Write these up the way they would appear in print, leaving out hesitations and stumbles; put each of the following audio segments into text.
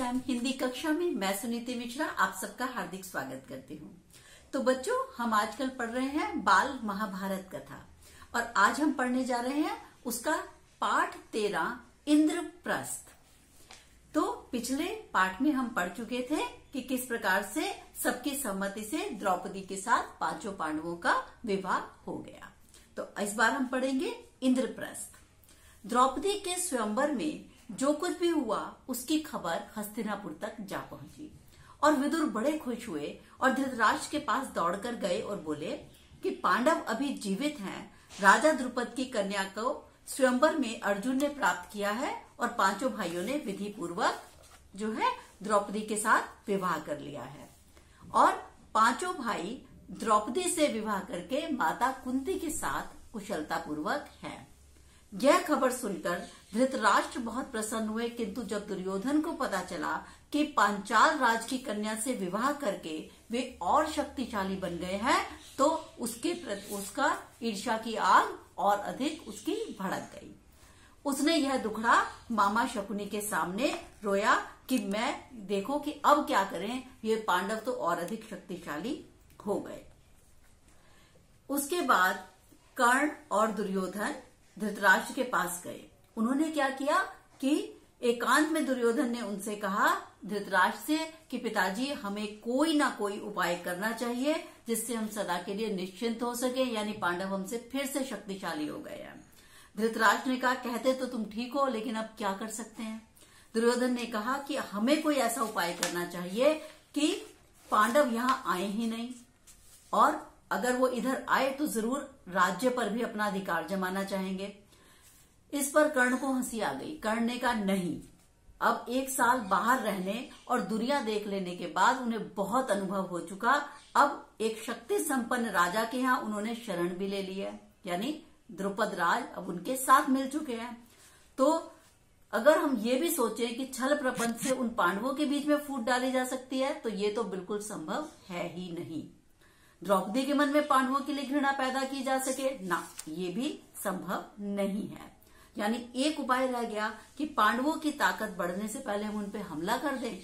Exam Hindi कक्षा में मैं सुनीति मिश्रा आप सबका हार्दिक स्वागत करती हूँ। तो बच्चों, हम आजकल पढ़ रहे हैं बाल महाभारत कथा और आज हम पढ़ने जा रहे हैं उसका पाठ 13 इंद्रप्रस्थ। तो पिछले पाठ में हम पढ़ चुके थे कि किस प्रकार से सबकी सहमति से द्रौपदी के साथ पांचों पांडवों का विवाह हो गया। तो इस बार हम पढ़ेंगे इंद्रप्रस्थ। द्रौपदी के स्वयंवर में जो कुछ भी हुआ उसकी खबर हस्तिनापुर तक जा पहुंची और विदुर बड़े खुश हुए और धृतराष्ट्र के पास दौड़कर गए और बोले कि पांडव अभी जीवित हैं। राजा द्रुपद की कन्या को स्वयंवर में अर्जुन ने प्राप्त किया है और पांचों भाइयों ने विधि पूर्वक जो है द्रौपदी के साथ विवाह कर लिया है और पांचों भाई द्रौपदी से विवाह करके माता कुंती के साथ कुशलता पूर्वक हैं। यह खबर सुनकर धृतराष्ट्र बहुत प्रसन्न हुए, किंतु जब दुर्योधन को पता चला कि पांचाल राज की कन्या से विवाह करके वे और शक्तिशाली बन गए हैं, तो उसका ईर्ष्या की आग और अधिक उसकी भड़क गई। उसने यह दुखड़ा मामा शकुनी के सामने रोया कि मैं देखो कि अब क्या करें, ये पांडव तो और अधिक शक्तिशाली हो गए। उसके बाद कर्ण और दुर्योधन धृतराष्ट्र के पास गए। उन्होंने क्या किया कि एकांत में दुर्योधन ने उनसे कहा धृतराष्ट्र से कि पिताजी, हमें कोई ना कोई उपाय करना चाहिए जिससे हम सदा के लिए निश्चिंत हो सके, यानी पांडव हमसे फिर से शक्तिशाली हो गए हैं। धृतराष्ट्र ने कहा कहते तो तुम ठीक हो, लेकिन अब क्या कर सकते हैं। दुर्योधन ने कहा कि हमें कोई ऐसा उपाय करना चाहिए कि पांडव यहाँ आए ही नहीं, और अगर वो इधर आए तो जरूर राज्य पर भी अपना अधिकार जमाना चाहेंगे। इस पर कर्ण को हंसी आ गई। कर्ण ने कहा नहीं, अब 1 साल बाहर रहने और दुनिया देख लेने के बाद उन्हें बहुत अनुभव हो चुका। अब एक शक्ति संपन्न राजा के यहाँ उन्होंने शरण भी ले ली है, यानी द्रुपद राज अब उनके साथ मिल चुके हैं। तो अगर हम ये भी सोचें कि छल प्रपंच से उन पांडवों के बीच में फूट डाली जा सकती है, तो ये तो बिल्कुल संभव है ही नहीं। द्रौपदी के मन में पांडवों के लिए घृणा पैदा की जा सके ना, ये भी संभव नहीं है। यानी एक उपाय रह गया कि पांडवों की ताकत बढ़ने से पहले हम उन पे हमला कर दें।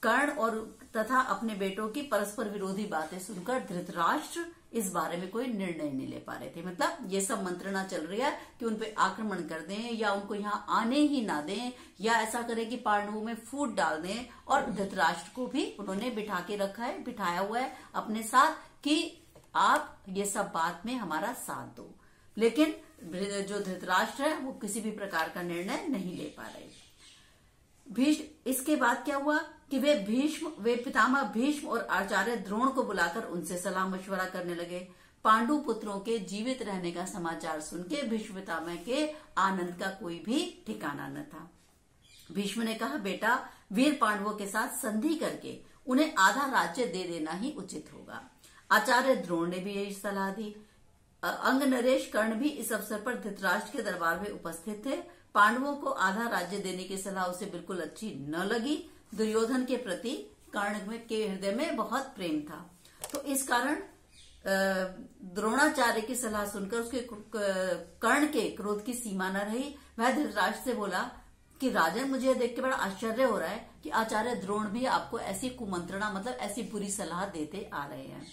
कर्ण और तथा अपने बेटों की परस्पर विरोधी बातें सुनकर धृतराष्ट्र इस बारे में कोई निर्णय नहीं ले पा रहे थे। मतलब ये सब मंत्रणा चल रही है कि उन पे आक्रमण कर दें या उनको यहाँ आने ही ना दें, या ऐसा करें कि पांडवों में फूट डाल दें। और धृतराष्ट्र को भी उन्होंने बिठाया हुआ है अपने साथ कि आप ये सब बात में हमारा साथ दो। लेकिन जो धृतराष्ट्र है वो किसी भी प्रकार का निर्णय नहीं ले पा रहे। इसके बाद क्या हुआ कि वे पितामह भीष्म और आचार्य द्रोण को बुलाकर उनसे सलाह मशवरा करने लगे। पांडु पुत्रों के जीवित रहने का समाचार सुन के भीष्म पितामह के आनंद का कोई भी ठिकाना न था। भीष्म ने कहा बेटा, वीर पांडवों के साथ संधि करके उन्हें आधा राज्य दे देना ही उचित होगा। आचार्य द्रोण ने भी यही सलाह दी। अंग नरेश कर्ण भी इस अवसर पर धृतराष्ट्र के दरबार में उपस्थित थे। पांडवों को आधा राज्य देने की सलाह उसे बिल्कुल अच्छी न लगी। दुर्योधन के प्रति कर्ण के हृदय में बहुत प्रेम था, तो इस कारण द्रोणाचार्य की सलाह सुनकर उसके कर्ण के क्रोध की सीमा न रही। वह धृतराष्ट्र से बोला कि राजन, मुझे देख के बड़ा आश्चर्य हो रहा है कि आचार्य द्रोण भी आपको ऐसी कुमंत्रणा, मतलब ऐसी बुरी सलाह देते आ रहे हैं।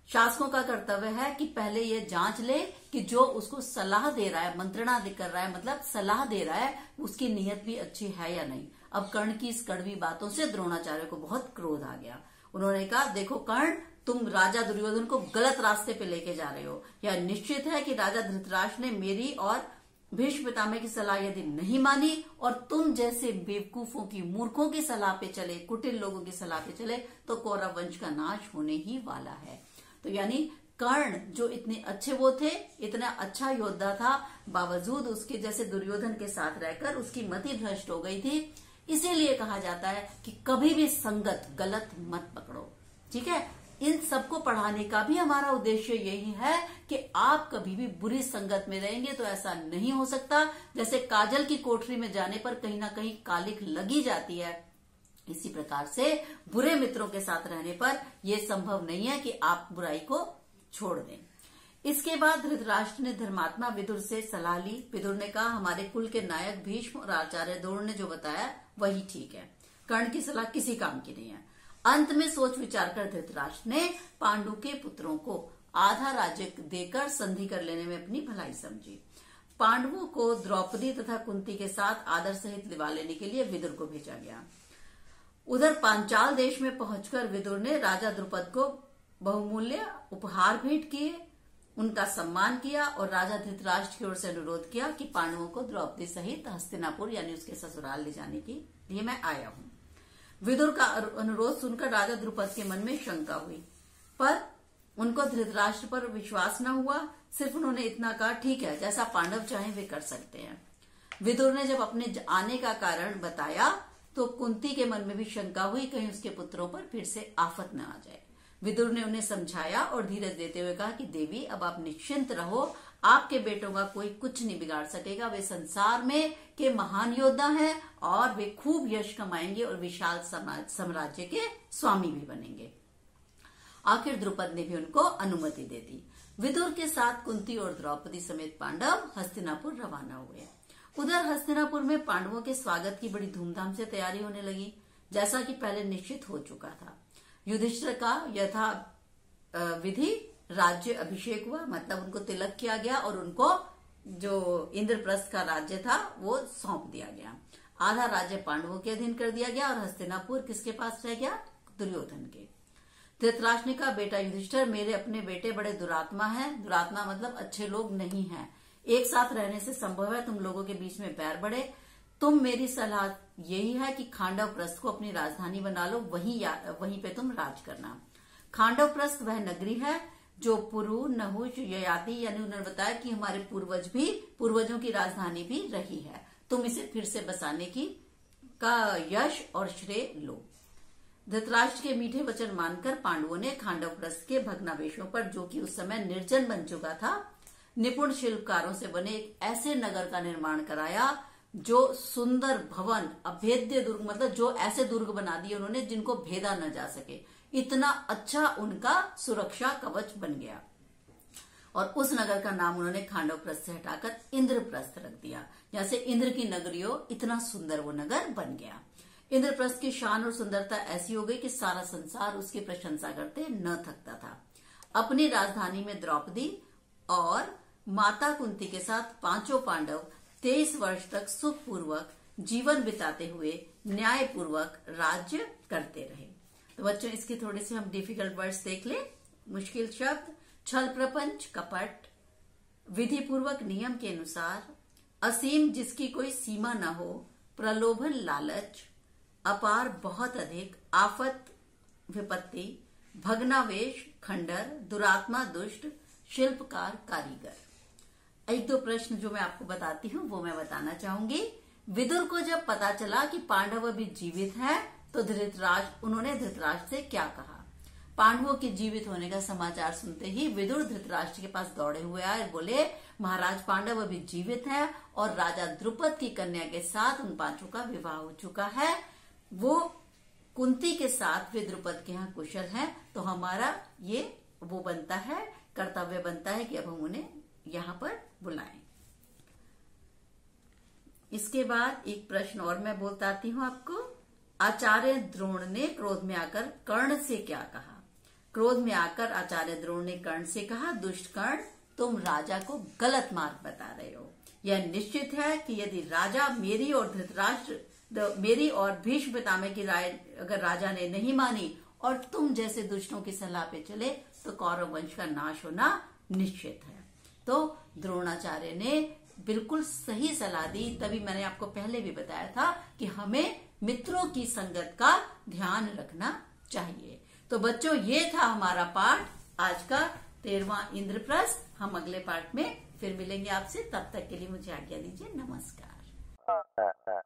शासकों का कर्तव्य है कि पहले ये जांच ले कि जो उसको सलाह दे रहा है, मंत्रणा कर रहा है, मतलब सलाह दे रहा है, उसकी नीयत भी अच्छी है या नहीं। अब कर्ण की इस कड़वी बातों से द्रोणाचार्य को बहुत क्रोध आ गया। उन्होंने कहा देखो कर्ण, तुम राजा दुर्योधन को गलत रास्ते पे लेके जा रहे हो। यह निश्चित है कि राजा धृतराष्ट्र ने मेरी और भीष्म पितामह की सलाह यदि नहीं मानी और तुम जैसे बेवकूफों की, मूर्खों की सलाह पे चले, कुटिल लोगों की सलाह पे चले, तो कौरव वंश का नाश होने ही वाला है। तो यानी कर्ण जो इतने अच्छे वो थे, इतना अच्छा योद्धा था, बावजूद उसके जैसे दुर्योधन के साथ रहकर उसकी मति भ्रष्ट हो गई थी। इसीलिए कहा जाता है कि कभी भी संगत गलत मत पकड़ो। ठीक है, इन सबको पढ़ाने का भी हमारा उद्देश्य यही है कि आप कभी भी बुरी संगत में रहेंगे तो ऐसा नहीं हो सकता। जैसे काजल की कोठरी में जाने पर कहीं ना कहीं कालिख लगी जाती है, इसी प्रकार से बुरे मित्रों के साथ रहने पर यह संभव नहीं है कि आप बुराई को छोड़ दें। इसके बाद धृतराष्ट्र ने धर्मात्मा विदुर से सलाह ली। विदुर ने कहा हमारे कुल के नायक भीष्म और आचार्य द्रोण ने जो बताया वही ठीक है। कर्ण की सलाह किसी काम की नहीं है। अंत में सोच विचार कर धृतराष्ट्र ने पांडु के पुत्रों को आधा राज्य देकर संधि कर लेने में अपनी भलाई समझी। पांडवों को द्रौपदी तथा कुंती के साथ आदर सहित लिवा लेने के लिए विदुर को भेजा गया। उधर पांचाल देश में पहुंचकर विदुर ने राजा द्रुपद को बहुमूल्य उपहार भेंट किए, उनका सम्मान किया और राजा धृतराष्ट्र की ओर से अनुरोध किया कि पांडवों को द्रौपदी सहित हस्तिनापुर यानी उसके ससुराल ले जाने के लिए मैं आया हूं। विदुर का अनुरोध सुनकर राजा द्रुपद के मन में शंका हुई, पर उनको धृतराष्ट्र पर विश्वास न हुआ। सिर्फ उन्होंने इतना कहा, ठीक है, जैसा पांडव चाहें वे कर सकते हैं। विदुर ने जब अपने आने का कारण बताया तो कुंती के मन में भी शंका हुई, कहीं उसके पुत्रों पर फिर से आफत न आ जाए। विदुर ने उन्हें समझाया और धीरज देते हुए कहा कि देवी, अब आप निश्चिंत रहो, आपके बेटों का कोई कुछ नहीं बिगाड़ सकेगा। वे संसार में के महान योद्धा हैं और वे खूब यश कमाएंगे और विशाल साम्राज्य के स्वामी भी बनेंगे। आखिर द्रुपद ने भी उनको अनुमति दे दी। विदुर के साथ कुंती और द्रौपदी समेत पांडव हस्तिनापुर रवाना हुए। उधर हस्तिनापुर में पांडवों के स्वागत की बड़ी धूमधाम से तैयारी होने लगी, जैसा कि पहले निश्चित हो चुका था। युधिष्ठिर का यथा विधि राज्य अभिषेक हुआ, मतलब उनको तिलक किया गया और उनको जो इंद्रप्रस्थ का राज्य था वो सौंप दिया गया। आधा राज्य पांडवों के अधीन कर दिया गया और हस्तिनापुर किसके पास रह गया? दुर्योधन के। धृतराष्ट्र ने कहा, बेटा युधिष्ठिर, मेरे अपने बेटे बड़े दुरात्मा हैं। दुरात्मा मतलब अच्छे लोग नहीं हैं। एक साथ रहने से संभव है तुम लोगों के बीच में बैर बढ़े। तुम मेरी सलाह यही है कि खांडव प्रस्थ को अपनी राजधानी बना लो, वहीं पे तुम राज करना। खांडव प्रस्थ वह नगरी है जो पुरु, नहुष, ययाति यानी उन्होंने बताया कि हमारे पूर्वजों की राजधानी भी रही है। तुम इसे फिर से बसाने का यश और श्रेय लो। धृतराष्ट्र के मीठे वचन मानकर पांडवों ने खांडव प्रस्थ के भग्नावशेषों पर, जो कि उस समय निर्जन बन चुका था, निपुण शिल्पकारों से बने एक ऐसे नगर का निर्माण कराया जो सुंदर भवन, अभेद्य दुर्ग, मतलब जो ऐसे दुर्ग बना दिए उन्होंने जिनको भेदा न जा सके। इतना अच्छा उनका सुरक्षा कवच बन गया और उस नगर का नाम उन्होंने खांडव प्रस्थ से हटाकर इंद्रप्रस्थ रख दिया। जैसे इंद्र की नगरी हो, इतना सुंदर वो नगर बन गया। इंद्रप्रस्थ की शान और सुंदरता ऐसी हो गई कि सारा संसार उसकी प्रशंसा करते न थकता था। अपनी राजधानी में द्रौपदी और माता कुंती के साथ पांचों पांडव 23 वर्ष तक सुखपूर्वक जीवन बिताते हुए न्यायपूर्वक राज्य करते रहे। तो बच्चों, इसके थोड़े से हम डिफिकल्ट वर्ड्स देख लें। मुश्किल शब्द: छल प्रपंच, कपट, विधि पूर्वक नियम के अनुसार, असीम जिसकी कोई सीमा न हो, प्रलोभन लालच, अपार बहुत अधिक, आफत विपत्ति, भग्नावेश खंडर, दुरात्मा दुष्ट, शिल्पकार कारीगर। एक दो प्रश्न जो मैं आपको बताती हूँ वो मैं बताना चाहूंगी। विदुर को जब पता चला कि पांडव अभी जीवित हैं, तो उन्होंने धृतराष्ट्र से क्या कहा? पांडवों के जीवित होने का समाचार सुनते ही विदुर धृतराष्ट्र के पास दौड़े हुए आए, बोले, महाराज, पांडव अभी जीवित हैं और राजा द्रुपद की कन्या के साथ उन पांचों का विवाह हो चुका है। वो कुंती के साथ वे द्रुपद के यहाँ कुशल हैं। तो हमारा ये वो बनता है, कर्तव्य बनता है कि अब हम उन्हें यहाँ पर बुलाएं। इसके बाद एक प्रश्न और मैं बोलताती हूँ आपको। आचार्य द्रोण ने क्रोध में आकर कर्ण से क्या कहा? क्रोध में आकर आचार्य द्रोण ने कर्ण से कहा, दुष्ट कर्ण, तुम राजा को गलत मार्ग बता रहे हो। यह निश्चित है कि यदि राजा मेरी और भीष्म पितामह की राय अगर राजा ने नहीं मानी और तुम जैसे दुष्टों की सलाह पे चले तो कौरव वंश का नाश होना निश्चित है। तो द्रोणाचार्य ने बिल्कुल सही सलाह दी। तभी मैंने आपको पहले भी बताया था कि हमें मित्रों की संगत का ध्यान रखना चाहिए। तो बच्चों, ये था हमारा पाठ आज का 13वां इंद्रप्रस्थ। हम अगले पाठ में फिर मिलेंगे आपसे। तब तक के लिए मुझे आज्ञा दीजिए। नमस्कार।